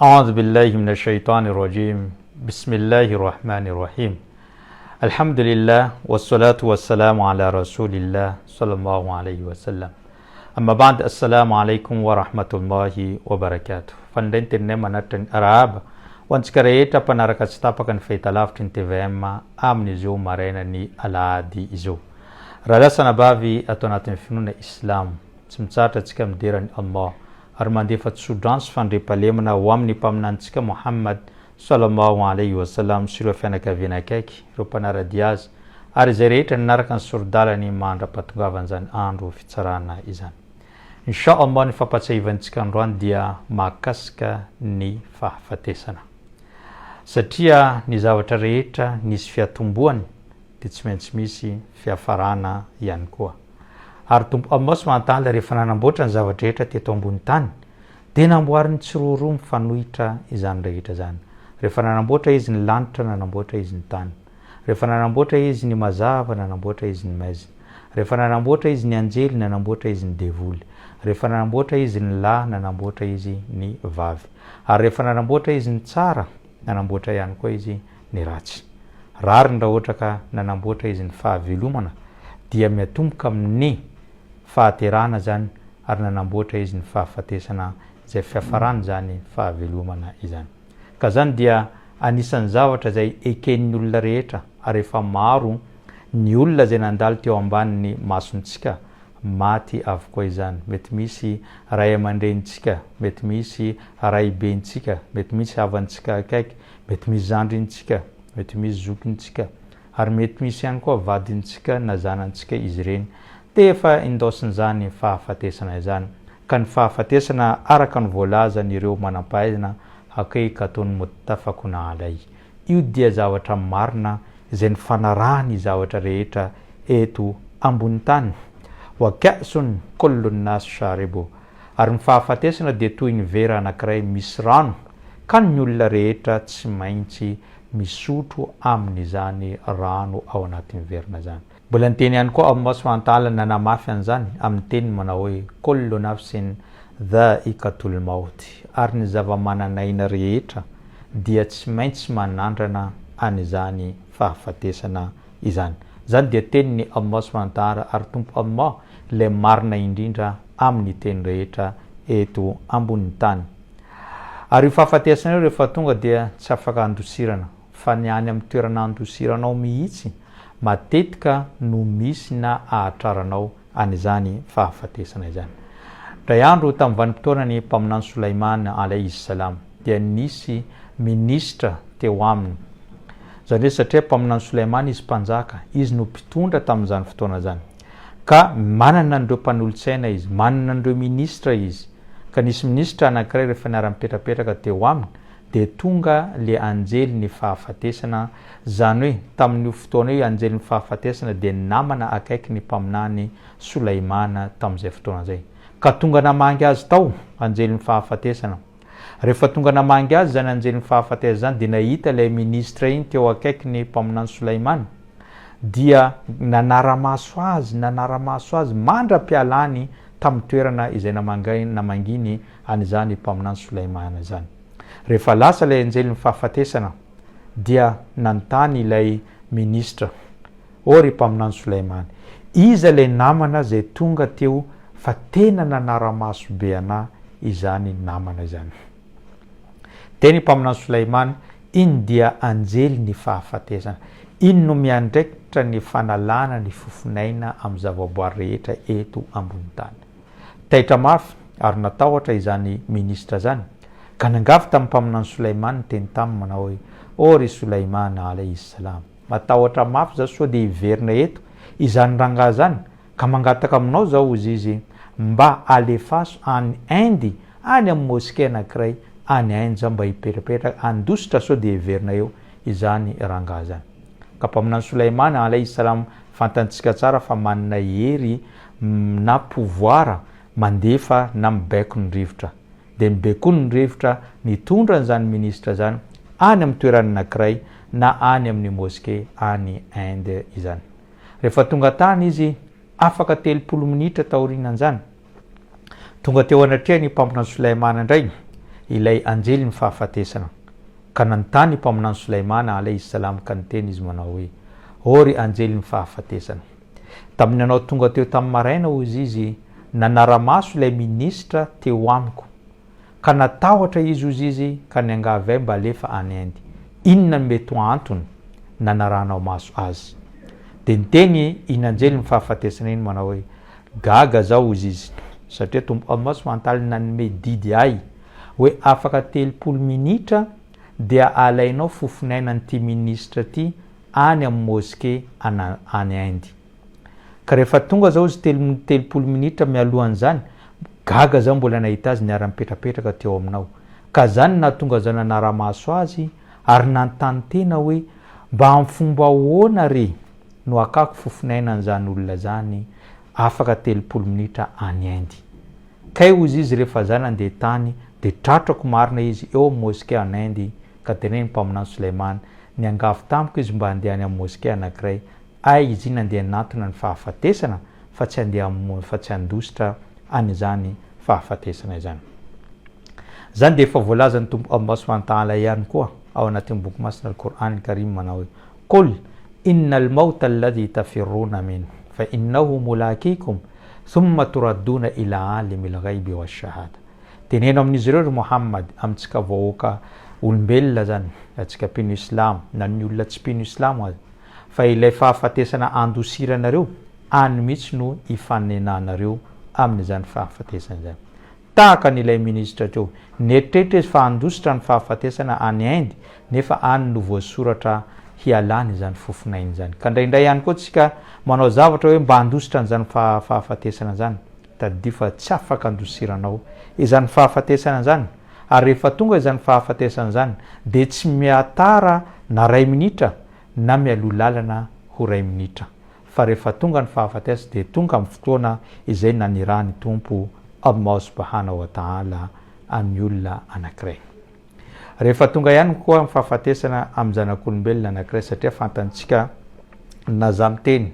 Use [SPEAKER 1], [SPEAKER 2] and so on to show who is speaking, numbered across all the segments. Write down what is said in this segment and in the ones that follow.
[SPEAKER 1] أعوذ بالله من الشيطان الرجيم بسم الله الرحمن الرحيم الحمد لله والصلاة والسلام على رسول الله صلى الله عليه وسلم أما بعد السلام عليكم ورحمة الله وبركاته فندنت النمنة الأراب وانسكريتا panaraka sitapakan fahitalavitry ny TVM amin'izy io marainany alahady izy io. Raha lasana bavy atao anatin'ny finoana Islam, tsy mitsaratra antsika miderany Allah ary mandefa tsodransy fandre-palemana ho amin'ny mpaminantsika Muhammad sallallahu alayhi wa sallam sy ireo fianakaviana akaiky, ireo mpanarady azy ary izay rehetra ninaraka ny sordalany mandra-pahatongavan'izany andro fitsarana izany. Inshallah ny fampatsiahivantsika androany dia mahakasika ny fahafatesana. Satria ny zavatra rehetra nisy fiatomboany dia tsy maintsy misy fiafarana ihany koa. Ary tompo Allah subhanahu rehefa nanamboatra ny zavatra rehetra teto ambony tany dia namboariny tsiroroa mifanohitra izany rehetra zany. Rehefa nanamboatra izy ny lanitra, nanamboatra izy ny tany. Rehefa nanamboatra izy ny mazava, nanamboatra izy ny maizina. Rehefa nanamboatra izy ny anjely, nanamboatra izy ny devoly. Rehefa nanamboatra izy ny lahy, nanamboatra izy ny vavy. Ary rehefa nanamboatra izy ny tsara, nanamboatra ihany koa izy ny ratsy. Rariny raha ohatra ka nanamboatra izy ny fahavelomana dia miatomboka amin'ny fahaterana zany ary nanamboatra izy ny fahafatesana izay fiafarany zany fahavelomana izany. Ka zany dia anisan'ny zavatra izay eken'ny olona rehetra ary efa maro ny olona izay nandalo teo ambanin'ny masontsika maty avokoa izany. Mety misy ray aman-drenitsika, mety misy ray bentsika, mety misy havantsika akaiky, mety misy zandrintsika, mety misy zokintsika ary mety misy ihany koa vadintsika na zanantsika izy ireny. Dia efa indaosin'izany fahafatesana izany. Ka ny fahafatesana araka ny voalazany ireo manam-pahaizana hakaiky ataony muttafaquna alay. Io dia zavatra marina izay ny fanarahany zavatra rehetra eto ambony tany. Wa ka'sun kullu an-nas sharibu. Ary ny fahafatesana dia toy ny vera anankiray misy rano ka ny olona rehetra tsy maintsy misotro amin'izany rano ao anatin'ny verina zany. Mbola nyteny ihany koa Allah subhanahu wa ta'ala nanamafy an'izany amin'ny teny manao hoe kullu nafsin dha'iqatul maut. Ary ny zava-mananaina rehetra dia tsy maintsy manandrana an'izany fahafatesana izany. Zany dia tenin'ny Allah subhanahu wa ta'ala ary tompo Allah ilay marina indrindra amin'ny teny rehetra eto ambony tany. Ary fahafatesana rehefa tonga dia tsy afaka andosirana fa ny any amin'ny toerana andosiranao mihitsy matetika no misy na ahatraranao an'izany fahafatesana izany. Ray andro tamin'ny vanim-potoanany mpaminany Sulaiman alayhi salam dia nisy ministra teo aminy. Zany hoe satria mpaminany Sulaiman izy mpanjaka, izy no mpitondra tamin'izany fotoana zany. Ka manana an'ireo mpanolotsaina izy, manana an'ireo ministra izy. Ka nisy ministra anankiray rehefa niara-mipetrapetraka teo aminy dia tonga le anjely ny fahafatesana, zany hoe tamin'io fotoana io anjely ny fahafatesana dia namana akaiky ny mpaminany Sulaimana tamin'izay fotoana zay. Ka tonga namangy azy tao anjely ny fahafatesana. Rehefa tonga namangy azy zany anjely ny fahafatesana zany dia nahita ilay ministra iny teo akaiky ny mpaminany Sulaimana dia nanara-maso azy mandra-pialany tamin'ny toerana izay namanginy an'izany mpaminany Sulaimana zany. Rehefa lasa ilay anjely ny fahafatesana dia nantany ilay ministra, ory mpaminany Sulaimana, iza ilay namana izay tonga teo fa tena nanara-maso be ana izany namana izany. Teny mpaminany Sulaimana, iny dia anjely ny fahafatesana. Iny no miandraikitra ny fanalana ny fofinaina amin'ny zavaboary rehetra eto ambony tany. Taitra mafy ary natahotra izany ministra zany. Ka nangavy tamin'ny mpaminany Sulaimana teny taminy manao hoe ory Sulaimana alayhi salam, matahotra mafy zao sao dia hiverina eto izany rangahy zany ka mangataka aminao zao izy mba alefaso any Inde, any amin'ny moské anankiray any Inde zao mba hipetrapetraka andositra sao dia hiverina eo izany rangahy zany. Ka mpaminany Sulaimana alayhi salam fantantsika tsara fa manana hery na pouvoir mandefa na mibaiko ny rivotra. Dia mibaikoa ny rivotra nitondra n'izany ministra zany any amin'ny toerana anankiray na any amin'ny moské any Inde izany. Rehefa tonga tany izy afaka 30 minitra taorinan zany. Tonga teo anatrehany mpaminany Sulaimana indray ilay anjely ny fahafatesana ka nanontany mpaminany Sulaimana alayhi salam ka niteny izy manao hoe ory anjely ny fahafatesana. Tamin'ny anao tonga teo tamin'ny maraina hozy izy nanara-maso ilay ministra teo amiko ka natahotra izy hozy izy ka niangavy mba alefa any Inde. Inona no mety ho antony nanaranao maso azy? De niteny iny anjely ny fahafatesana iny manao hoe gaga zao hozy izy satria tombo Allah subhanahu nanome didy ahy hoe afaka 30 minitra dia alainao fofonainan'ity ministra ty any amin'ny moské any Inde. Ka rehefa tonga zao izy 30 minitra mialohan'izany, gaga zao mbola nahita azy niara-mipetrapetraka teo aminao. Ka zany nahatonga zao nanara-maso azy ary nanontany tena hoe mba amin'ny fomba ahoana re no akako fofonainan'izany olona zany afaka 30 minitra any Inde. Kay hozy izy rehefa zany andeha tany de tratrako marina izy eo amin'ny moské any Inde ka teneny mpaminany Sulaiman niangavy tamiko izy mba andeha any amin'ny moské anankiray ay izy iny andeha nantona ny fahafatesana fa tsy andeha fa tsy andositra anyzany fahafatesana izany. Zany de efa voalazan'ny tompo Allah subhanahu wa ta'ala ihany koa ao anatin'ny boky masina al-Qur'an al-Karim manao hoe qul innal mauta alladhi tafirruna min fa innahu mulaqikum thumma turadduna ila alimil ghaibi wash-shahada. Teneno amin'izy ireo Muhammad amintsika vahoaka olombelona zany atsika mpino islam na ny olona tsy mpino islam azy fa ilay fahafatesana andosiranareo any mihitsy no ifanenanareo amin'izany fahafatesana zany. Tahaka n'ilay ministra teo netretra izy fa andositra ny fahafatesana any Inde nefa any no voasoratra hialany zany fofonainy zany. Ka indraindray ihany koa tsika manao zavatra hoe mba andositra n'izany fahafatesana zany tadidio fa tsy afaka andosiranao izany fahafatesana zany. Ary rehefa tonga izany fahafatesana zany de tsy miatara na 2 minitra na mialoha lalana ho 2 minitra fa rehefa tonga ny fahafatesana de tonga amin'ny fotoana izay nanirany tompo Allah subhanahu wa ta'ala amin'ny olona anankiray. Rehefa tonga ihany koa ny fahafatesana amin'ny zanak'olombelona anankiray satria fantantsika na zamiteny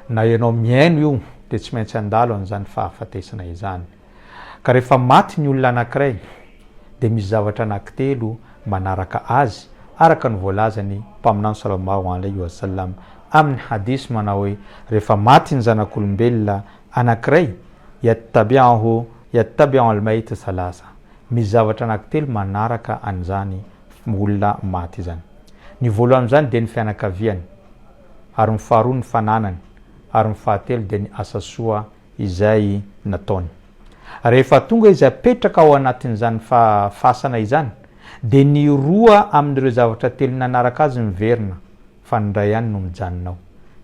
[SPEAKER 1] na ianao miaino io de tsy maintsy andalo an'izany fahafatesana izany. Ka rehefa maty ny olona anankiray de misy zavatra anankitelo manaraka azy araka ny voalazany mpaminany sallallahu alaihi wasallam amin'ny hadis manao hoe rehefa maty ny zanak'olombelona anankiray yattabi'u al-mayt thalatha. Misy zavatra anankitelo manaraka an'izany olona maty zany. Ny voalohany zany de ny fianakaviany, ary ny faharoa ny fananany, ary ny fahatelo de ny asa soa izay nataony. Rehefa tonga izy apetraka ao anatin'izany fasana izany de ny roa amin'ireo zavatra telo nanaraka azy miverina fa ny ray ihany no mijanonao.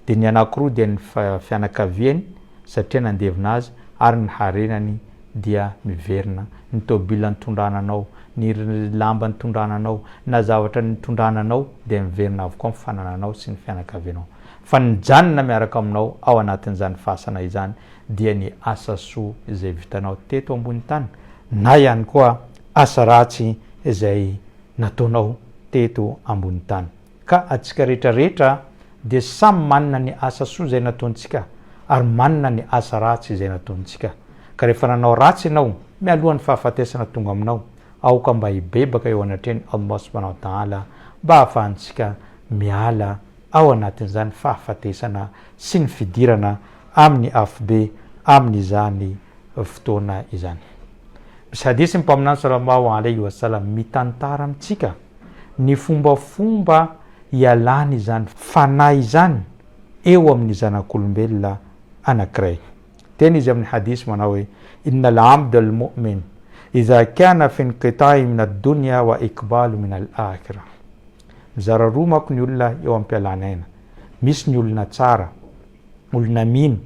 [SPEAKER 1] De ny anankiroa de ny fianakaviany satria nandevina azy ary ny harenany dia miverina. Ny tobila nitondrananao, ny lamba nitondrananao, na zavatra nitondrananao de miverina avokoa amin'ny fanananao sy ny fianakavianao. Fa ny janona miaraka aminao ao anatin'izany fasana izany dia ny asa soa izay vitanao teto ambony tany na ihany koa asa ratsy izay nataonao teto ambony tany. Ka atsika rehetrarehetra de samy manana ny asa soa izay nataontsika ary manana ny asa ratsy izay nataontsika. Ka rehefa nanao ratsy ianao mialohan'ny fahafatesana tonga aminao aoka mba hibebaka eo anatreny Allah subhanahu wa ta'ala mba hahafahantsika miala ao anatin'izany fahafatesana sy ny fidirana amin'ny afobe amin'izany fotoana izany. Misy hadisy mpaminany sallallahu alaihi wasallam mitantara amintsika ny fombafomba ialany izany fanahy izany eo amin'ny zanak'olombelona anankiray. Teny izy amin'ny hadisy manao hoe innal abda al-mu'min idha kana fi inqita'i min ad-dunya wa iqbalu min al-akhirah. Mizara roa manko ny olona eo am-pialanaina. Misy ny olona tsara, olona mino,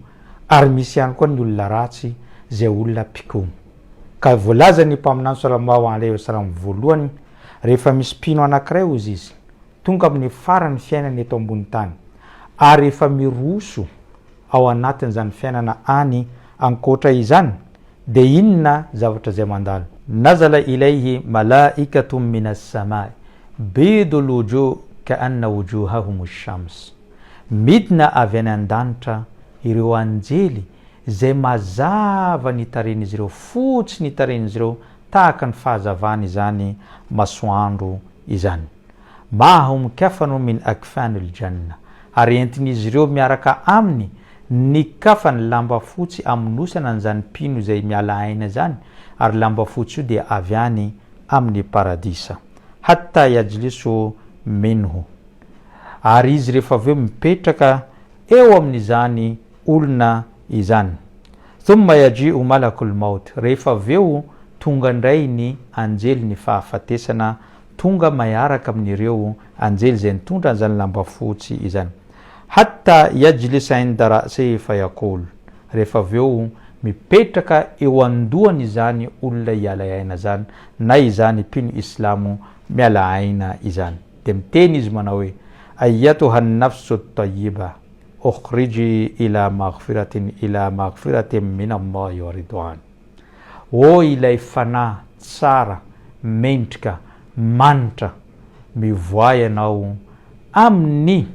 [SPEAKER 1] ary misy ihany koa ny olona ratsy zay olona pikomo. Ka voalazany mpaminany sallallahu alaihi wasallam voalohany rehefa misy mpino anankiray hozy izy tonga amin'ny farany fiainana eto ambony tany ary efa miroso ao anatin'izany fiainana any ankoatra izany de inona zavatra zay mandalo? Nazala ilayhi malaikatun minas samai bidul wujuh ka'anna wujuhahum ash-shams. Midina avy any an-danitra ireo anjely zay mazava ny tarehin'izy ireo, fotsy ny tarehin'izy ireo tahaka ny fahazavany zany masoandro izany. Mahum kafanu min akfanil janna, ary entin'izy ireo miaraka aminy ny kafany lamba fotsy aminosana an'izany pino izay miala aina zany, ary lamba fotsy io dia avy any amin'ny paradisa. Hatta yajlisu minhu, ary izy rehefa aveo mipetraka eo amin'izany olona izany. Thumma yaji'u malakul maut, rehefa aveo tonga ndray ny anjely ny fahafatesana, tonga maharaka amin'ireo anjely izay nitondra an'izany lamba fotsy izany. Hatta yajlisa inda ra'sihi fayaqul, rehefa aveo mipetraka eo andohany izany olona hiala aina zany, na izany pino islamo miala aina izany. De miteny izy manao hoe ayyatuha nafsu tayyiba ukhriji ila maghfiratin min Allahi wa ridwan. O ilay fanahy tsara, mendrika, manitra, mivoay ianao amin'ny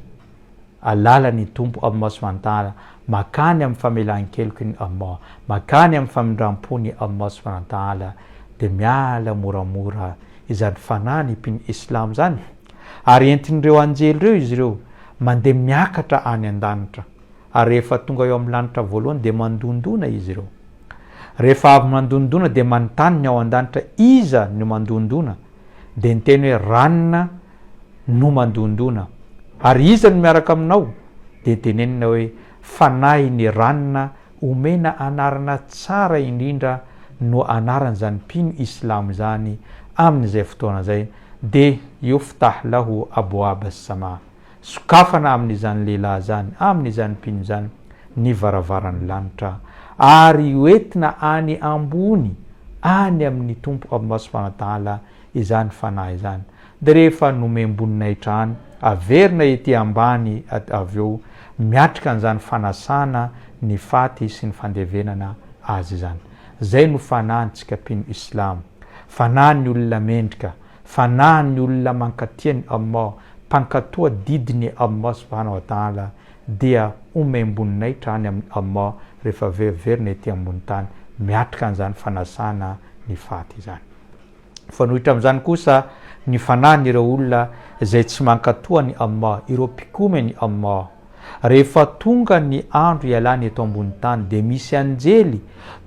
[SPEAKER 1] alalany tompo Allah subhanahu wa ta'ala, makany amin'ny famelan-keloko ny Allah, makany amin'ny famindram-pony Allah subhanahu wa ta'ala, de miala moramora izany fanahy ny pino islam zany. Ary entin'ireo anjely reo izy ireo mandeha miakatra any an-danitra, ary rehefa tonga eo amin'ny lanitra voalohany de mandondona izy ireo. Rehefa avy mandondona de manontany ny ao an-danitra iza no mandondona, de niteny hoe ranona no mandondona. Ary iza no miaraka aminao, de tenenina hoe fanahy ny ranona omena anarana tsara indrindra no anaran'izany pino islam zany amin'izay fotoana zay. De yuftah lahu abwaba as-sama, sokafana amin'izany lehilahy zany, amin'izany pino zany ny varavaran'ny lanitra, ary hoentina any ambony any amin'ny tompo Allah subhanahu wa ta'ala izany fanahy izany. De rehefa nomemboninahitra any, averina ety ambany aveo miatrika an'izany fanasana ny faty sy ny fandevenana azy zany. Zay no fanahintsika pino islam, fanahin'ny olona mendrika, fanahin'ny olona mankatia ny Allah, mpankatoa didiny Allah subhanahu wa ta'ala, dia omemboninahitra any amin'ny Allah rehefa verina ety ambony tany miatrika an'izany fanasana ny faty zany. Fanohitra amin'izany kosa ny fanahin'ireo olona izay tsy mankatoa ny Allah, ireo mpikome ny Allah. Rehefa tonga ny andro ialany eto ambony tany, de misy anjely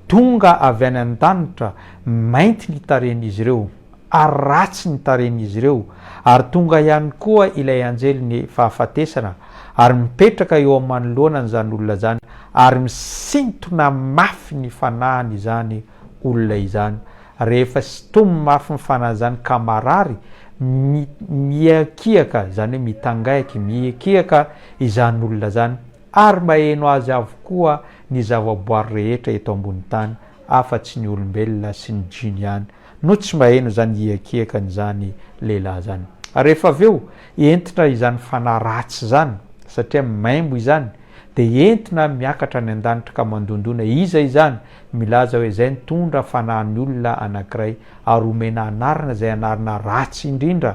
[SPEAKER 1] tonga avy any an-danitra, mainty ny tarehin'izy ireo, ary ratsy ny tarehin'izy ireo, ary tonga ihany koa ilay anjely ny fahafatesana, ary mipetraka eo amanoloana n'izany olona zany, ary misintona mafy ny fanahiny izany olona izany. Rehefa sitomy mafy ny fanahy zany ka marary, miakiaka zany hoe mitangaiky, miakiaka izany olona zany, ary maheno azy avokoa ny zavaboary rehetra eto ambony tany, afa-tsy ny olombelona sy ny jiny ihany no tsy maheno zany iakiaka n'izany lehilahy zany. Rehefa aveo entina izany fanahy ratsy zany, satria maimbo izany, de entina miakatra ny an-danitra ka mandondona iza izany, milaza hoe zay nitondra fanahin'ny olona anankiray, ary omena anarana zay anarana ratsy indrindra,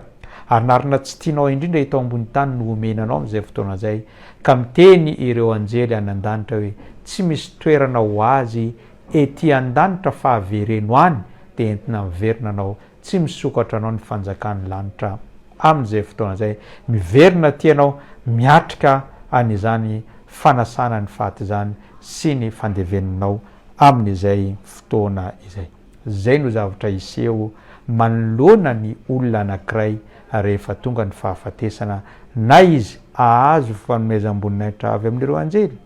[SPEAKER 1] anarana tsy tianao indrindra eto ambony tany no omenanao amin'izay fotoana zay. Ka miteny ireo anjely any an-danitra hoe tsy misy toerana ho azy ety an-danitra fa avereno any, de entina miverina anao, tsy misokatra anao ny fanjakan'ny lanitra amin'izay fotoana zay. Miverina tianao miatrika an'izany fanasana ny faty zany sy ny fandeveninao amin'izay fotoana izay. Zay no zavatra iseho manoloana ny olona anankiray rehefa tonga ny fahafatesana, na izy ahazo fanomezam-boninahitra avy amin'ireo anjely,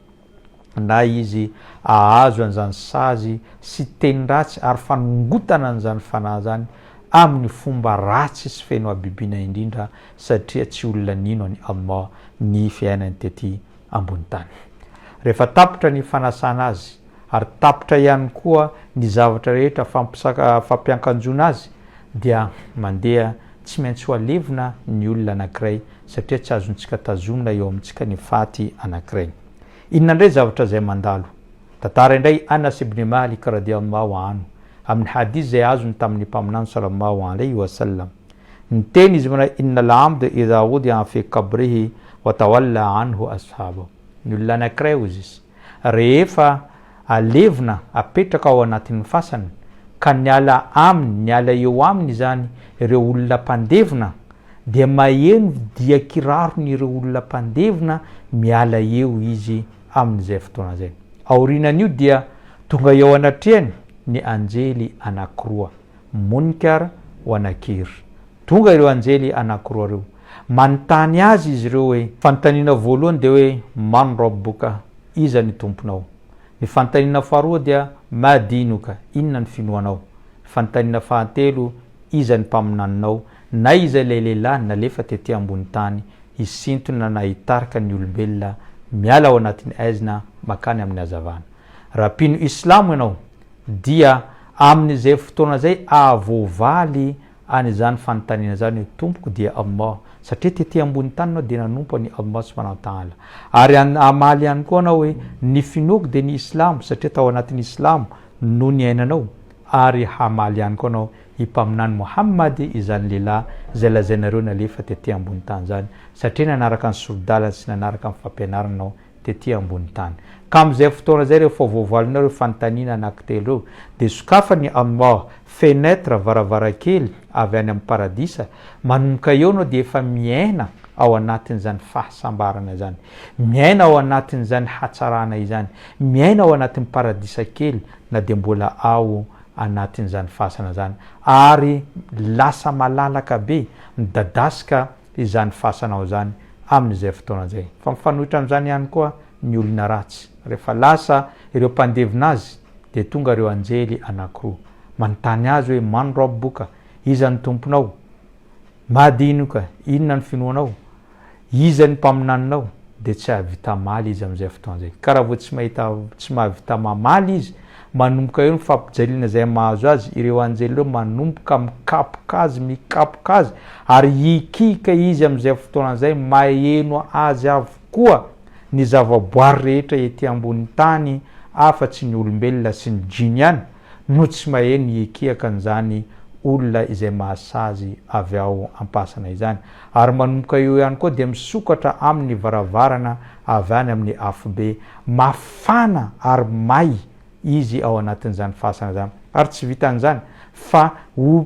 [SPEAKER 1] na izy ahazo an'izany sazy sy teny ratsy ary fanongotana an'izany fanahy zany amin'ny fomba ratsy sy feno abibiana indrindra, satria tsy olona nino any Allah ny fiainany tety ambony tany. Rehefa tapitra ny fanasana azy, ary tapitra ihany koa ny zavatra rehetra fampiankanjona azy, dia mandeha tsy maintsy ho alevina ny olona anankiray, satria tsy azontsika tazomina eo amintsika ny faty anankiray. Inona indray zavatra zay mandalo? Tantara indray Anas ibn Malik radiyallahu anhu amin'ny hadith zay azony tamin'ny mpaminany sallallahu alayhi wa sallam. Niteny izy mana inna al-abda idha wudi'a fi qabrihi wa tawalla anhu ashabu. Ny olona anankiray ozy izy, rehefa alevina apetraka ao anatin'ny fasany, ka niala aminy niala eo aminy zany ireo olona mpandevina dia maheno dia kirarony ireo olona mpandevina miala eo izy amin'izay fotoana zay. Aorinan'io dia tonga eo anatrehany ny anjely anakiroa, Munkar wa Nakir. Tonga ireo anjely anakiroa reo manontany azy izy ireo hoe, fanontaniana voalohany dia hoe man rabbuka, iza ny tomponao. Ny fanontaniana faharoa dia ma dinuka, inona ny finoanao. Fanontaniana fahatelo, iza ny mpaminaninao, na iza ilay lehilahy nalefa tety ambony tany hisintona na hitarika ny olombelona miala ao anatin'ny aizina makany amin'ny hazavana. Raha mpino islamo ianao dia amin'izay fotoana zay avovaly an'izany fanontaniana zany, tompoko dia Allah, satria tety ambony tany anao dia nanompo any Allah subhanahu wa ta'ala. Ary amaly ihany koa anao hoe ny finoako dia ny islamo, satria tao anatin'ny islamo no ny ainanao. Ary hamaly ihany koa anao himpaminany Muhammad izany lehilahy izay lazainareo nalefa tety ambony tany zany, satria nanaraka ny sorodalana sy nanaraka ny fampianaranao tety ambony tany. Ka amin'izay fotoana zay rehefa voavalinao ireo fanontaniana anankitelo reo dia sokafany Allah fenetra varavarakely avy any amin'ny paradisa, manomboka eo anao dia efa miaina ao anatin'izany fahasambarana zany, miaina ao anatin'izany hatsarana izany, miaina ao anatin'ny paradisa kely na dia mbola ao anatin'izany fasana zany, ary lasa malalaka be midadasika izany fasanao zany amin'izay fotoana zay. Fa mifanohitra amin'izany ihany koa ny olona ratsy, rehefa lasa ireo mpandevina azy dia tonga ireo anjely anakiroa manontany azy hoe man rabbuka, iza ny tomponao, ma dinuka, inona ny finoanao, iza ny mpaminaninao, dia tsy havita maly izy amin'izay fotoana zay. Ka raha vao tsy mahavita mamaly izy, manomboka eo ny fampijaliana izay mahazo azy, ireo anjely ireo manomboka mikapoka azy ary hikika izy amin'izay fotoana zay, maheno azy avokoa ny zavaboary rehetra ety ambony tany afa-tsy ny olombelona sy ny jiny ihany no tsy maheno hikiaka an'izany olona izay mahasazy avy ao ampasana izany. Ary manomboka eo ihany koa dia misokatra amin'ny varavarana avy any amin'ny afobe, mafana ary may izy ao anatin'izany fasana zany. Ary tsy vitan'izany fa ho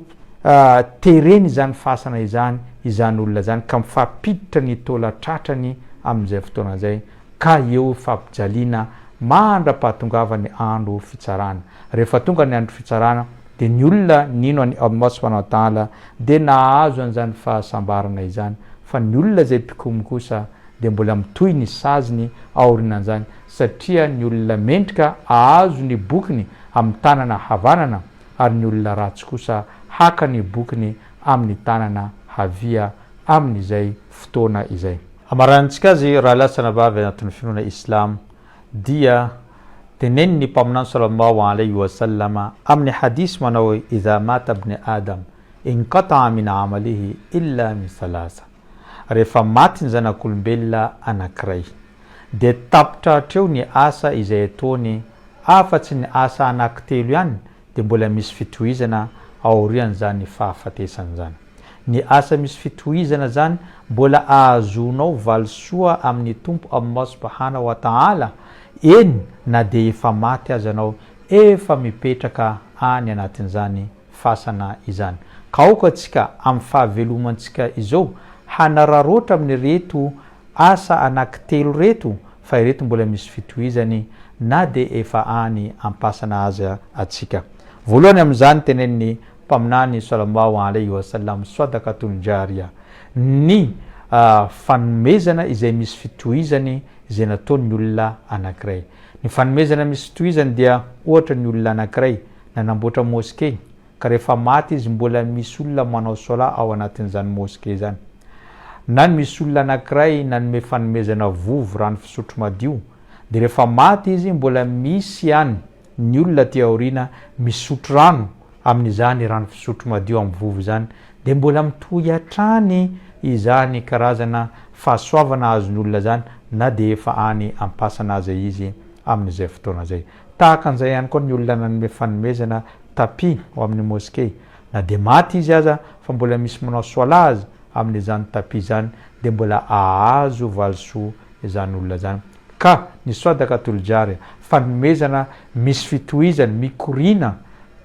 [SPEAKER 1] tereny izany fasana izany olona zany ka mifampiditra ny tolatratrany amin'izay fotoana zay, ka eo fampijaliana mandra-pahatongavany andro fitsarana. Rehefa tonga ny andro fitsarana dia ny olona nino any Allah subhanahu wa ta'ala dia nahazo an'izany fahasambarana izany, fa ny olona zay mpikomy kosa dia mbola mitohy ny saziny aorinan'izany, satria ny olona mendrika ahazo ny bokiny amin'ny tanana havanana, ary ny olona ratsy kosa haka ny bokiny amin'ny tanana havia amin'izay fotoana izay. Amarantsika azy raha lasana vavy anatin'ny finoana islam dia teneny ny mpaminany sallallahu alaihi wasallama amin'ny hadis manao hoe idha mata ibn adam inqata'a min amalihi illa min thalatha. Rehefa maty ny zanak'olombelona anankiray dia tapitra hatreo ny asa izay ataony, afa-tsy ny asa anankitelo ihany dia mbola misy fitohizana aorian'izany fahafatesana zany. Ny asa misy fitohizana zany mbola ahazonao valisoa amin'ny tompo Allah subhanahu wa ta'ala, eny na dia efa maty azy anao, efa mipetraka any anatin'izany fasana izany. Ka aoka antsika amin'ny fahavelomantsika izao hanararoatra amin'ny reto asa anankitelo reto, fa ireto mbola misy fitohizany na dia efa any ampasana azy atsika. Voalohany amin'izany tenen'ny mpaminany sallallahu alaihi wasallam sadaqatul jariya, ny fanomezana izay misy fitohizany izay nataon'ny olona anankiray. Ny fanomezana misy fitohizany dia ohatra ny olona anankiray nanamboatra moské, ka rehefa maty izy mbola misy olona manao sola ao anatin'izany moské zany, na misy olona anankiray nanome fanomezana vovo rano fisotro madio, dia rehefa maty izy mbola misy ihany ny olona ty aoriana misotro rano amin'izany rano fisotro madio amin'ny vovo zany, dia mbola mitohy hatrany izany karazana fahasoavana azon'ny olona zany, na dia efa any ampasana azy izy amin'izay fotoana zay. Tahaka an'izay ihany koa ny olona nanome fanomezana tapi ao amin'ny moské, na dia maty izy aza fa mbola misy manao soala azy amin'izany tapi zany, dia mbola ahazo valisoa izany olona zany. Ka ny sadaqatul jariya, fanomezana misy fitohizany mikorina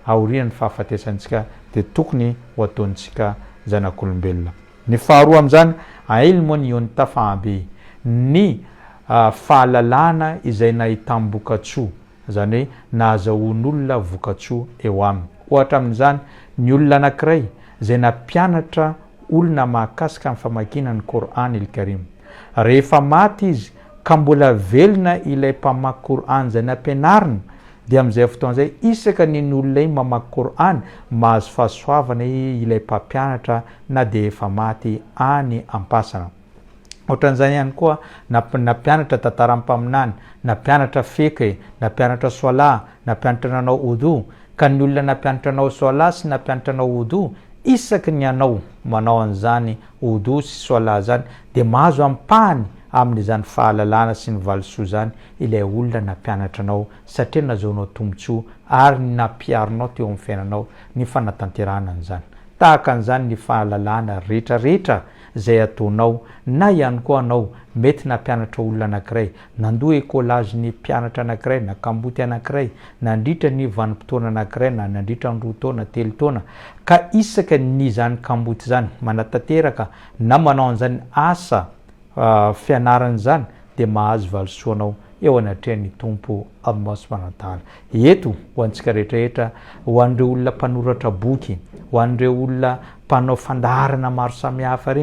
[SPEAKER 1] aorian'ny fahafatesantsika dia tokony ho ataontsika zanak'olombelona. Ny faharoa amin'izany ilmun yuntafa bihi, ny fahalalana izay nahitany vokatsoa, zany hoe nahazahoan'olona vokatsoa eo aminy. Ohatra amin'izany ny olona anankiray zay nampianatra olona mahakasika amin'ny famakiana ny Qur'an il-Karim, rehefa maty izy ka mbola velona ilay mpamaky Qur'an zay nampianarina, dia amin'izay fotoana zay isaka ny olona iny mamaky Qur'an mahazo fahasoavana ilay mpampianatra na dia efa maty any ampasana. Ohatran'izany ihany koa nampianatra tantaram-paminany, nampianatra feka, nampianatra soala, nampianatra nanao udu, ka ny olona nampianatra nanao soala sy nampianatra nanao udu, isaky ny anao manao an'izany udu sy soala zany dia mahazo ampahany amin'izany fahalalana sy ny valisoa zany ilay olona nampianatra anao, satria nazahoanao tombotsoa ary nampiarinao teo amin'ny fiainanao ny fanatanterahana an'izany. Tahaka an'izany ny fahalalana rehetrarehetra zay ataonao, na ihany koa anao mety nampianatra olona anankiray, nandoa écolage ny mpianatra anankiray, na kamboty anankiray, nandritra ny vanim-potoana anankiray, na nandritra ny 2 taona 3 taona, ka isaka n'izany kamboty zany manatanteraka na manao an'izany asa fianarana zany dia mahazo valisoanao eo anatrehan'ny tompo Allah subhanahu wa ta'ala. Eto ho antsika rehetrarehetra, ho an'ireo olona mpanoratra boky, ho an'ireo olona mpanao fandaharana maro samihafa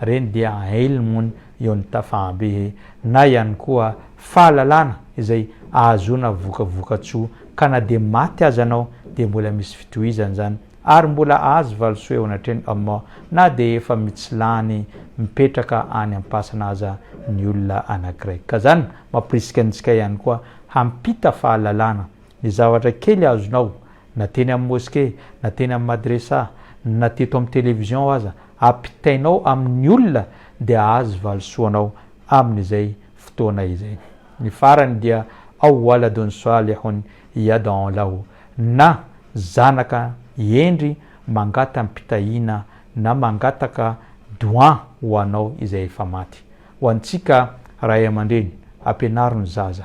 [SPEAKER 1] reny dia ilmun yuntafa bihi, na ihany koa fahalalana izay ahazoana vokatsoa, ka na dia maty aza anao dia mbola misy fitohizana zany ary mbola azo valisoa eo anatrehan'ny Allah, na dia efa mitsilany mipetraka any ampasana aza ny olona anankiray. Ka zany mampirisika antsika ihany koa hampita fahalalana, ny zavatra kely azonao na teny amin'ny moské, na teny amin'ny madresa, na teto amin'ny televizion aza, ampitainao amin'ny olona dia azo valisoanao amin'izay fotoana izay. Ny farany dia au waladun salihun yad'u lahu, na zanaka endry mangata mpitahina na mangataka doa ho anao izay efa maty. Ho antsika ray aman-dreny ampianarino zaza,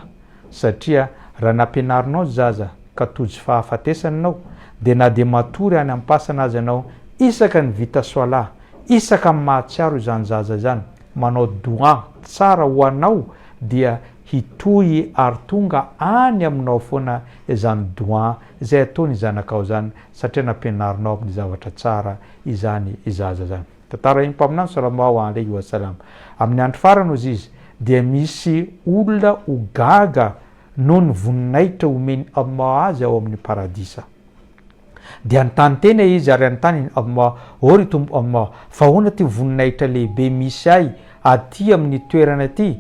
[SPEAKER 1] satria raha nampianarinao zaza ka tojo fahafatesananao dia na dia matory any ampasana azy anao, isaka ny vita soala, isaka ny mahatsiaro izany zaza zany, manao doa tsara ho anao dia hitohy ary tonga any aminao foana izany doa izay ataony zanakao zany, satria nampianarinao amin'ny zavatra tsara izany izaza zany. Tantara iny mpaminany sallallahu alaihi wasallam, amin'ny andro farany ozy izy dia misy olona ho gaga noho ny voninahitra omeny Allah azy ao amin'ny paradisa. Dia antany tena izy ary antany Allah, ry tompo Allah, fa hoana ty voninahitra lehibe misy ahy aty amin'ny toerana aty?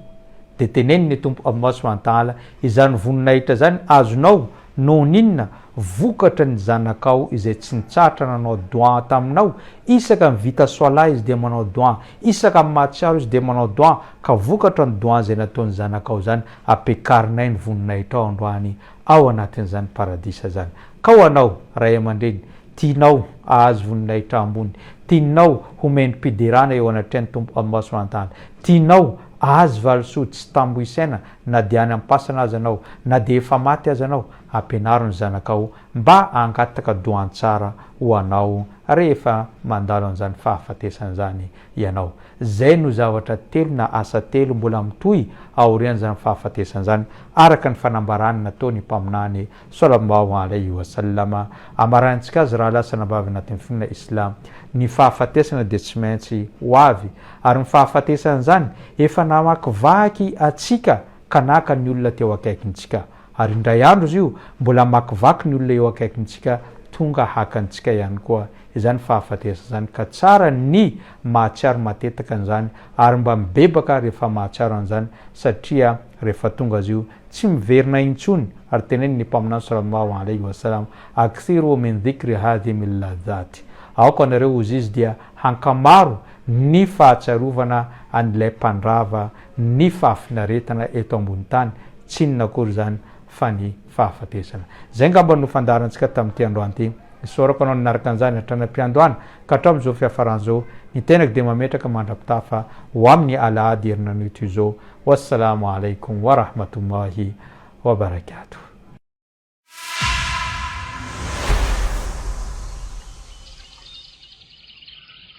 [SPEAKER 1] Dia teneniny tompo Allah subhanahu wa ta'ala, izany voninahitra zany azonao noho ninona vokatra ny zanakao izay tsy nitsatra nanao doa taminao, isaka ny vita soala izy dia manao doa, isaka ny mahatsiaro izy dia manao doa, ka vokatra ny doa izay nataony zanakao zany ampiakarinay ny voninahitra ao androany ao anatin'izany paradisa zany. Ka ho anao ray aman-dreny, tianao ahazo voninahitra ambony, tianao homendrim-pidirana eo anatrehan'ny tompo Allah subhanahu wa ta'ala, tianao ahazo valisoa tsy tamboisaina, na dia any ampasana azy anao, na dia efa maty azy anao, ampianariny zanakao mba angataka doan-tsara ho anao rehefa mandalo an'izany fahafatesana zany ianao. Zay no zavatra telo na asa telo mbola mitohy aorian'izany fahafatesana zany, araka ny fanambarany nataony mpaminany sallallahu alaihi wasallama. Amarantsika azy raha lasa nabavy anatin'ny finoana islam, ny fahafatesana dia tsy maintsy ho avy, ary ny fahafatesana zany efa namakivaky atsika ka naka ny olona teo akaikintsika, ary indray andro izy io mbola makivaky ny olona eo akaikintsika tonga hakantsika ihany koa izany fahafatesana zany. Ka tsara ny mahatsiaro matetaka an'izany ary mba mibebaka rehefa mahatsiaro an'izany, satria rehefa tonga azy io tsy miverina intsony. Ary teneniny mpaminany sallallahu alaihi wasallam, akthiru min dhikri hadhimi ladhati, aoka anareo ozy izy dia hankamaro ny fahatsiarovana an'ilay mpandrava ny fahafinaretana eto ambony tany, tsy ninakory zany fa ny fahafatesana. Zay ngamba no fandarantsika tamin'ity androany ity. Isorako anao ninaraka an'izany hatranam-piandohana ka hatrao amin'izao fiafaran'izao, ny tenako dia mametraka mandrapitafa ho amin'ny alahady herinan'ito izao. Wassalamu alaikum wa rahmatullahi wa barakatuh.